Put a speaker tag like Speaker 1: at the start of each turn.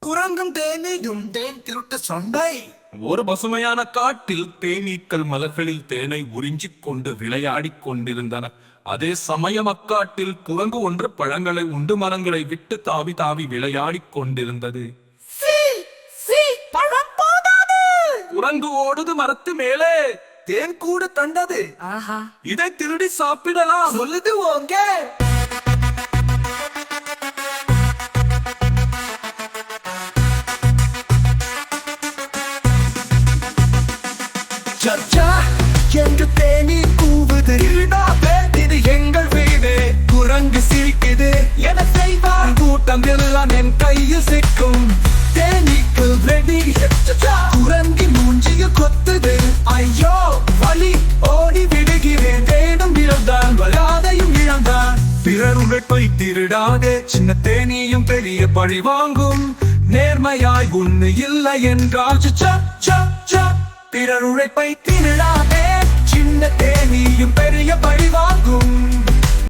Speaker 1: குரங்கும் தேனீயும் தேன் திருட்டு சண்டை.
Speaker 2: ஒரு பசுமையான காட்டில் தேனீக்கள் மலர்களில் தேனை உறிஞ்சிக் கொண்டு விளையாடிக் கொண்டிருந்தன. அதே சமயம் அக்காட்டில் குரங்கு ஒன்று பழங்களை உண்டு மரங்களை விட்டு தாவி தாவி விளையாடிக் கொண்டிருந்தது.
Speaker 1: பழம் போதாது.
Speaker 2: குரங்கு ஓடுது மரத்து மேலே,
Speaker 1: தேன் கூட தண்டது.
Speaker 2: இதை திருடி சாப்பிடலாம்
Speaker 1: சொல்லுது ஓங்க. சர்ச்சா என்று தேனி கூவுது. இது எங்கள் வீடு. குரங்கு சிரிக்குது. என செய்வார் கூட்டம் எல்லாம் என் கையில் சிக்கும். தேனீக்கள் ரெடி. குரங்கி மூஞ்சிய கொத்துது. ஐயோ வலி ஓடி விடுகிறேன். தேடும் இழந்தான் வராதையும் இழந்தான். பிறர் உழைப்பை திருடாதே. சின்ன தேனியும் பெரிய பழி வாங்கும். நேர்மையாய் உண்மை இல்லை என்றால் பிறர் உழைப்பை திருடாதே. சின்ன தேனியும் பெரிய பழி வாங்கும்.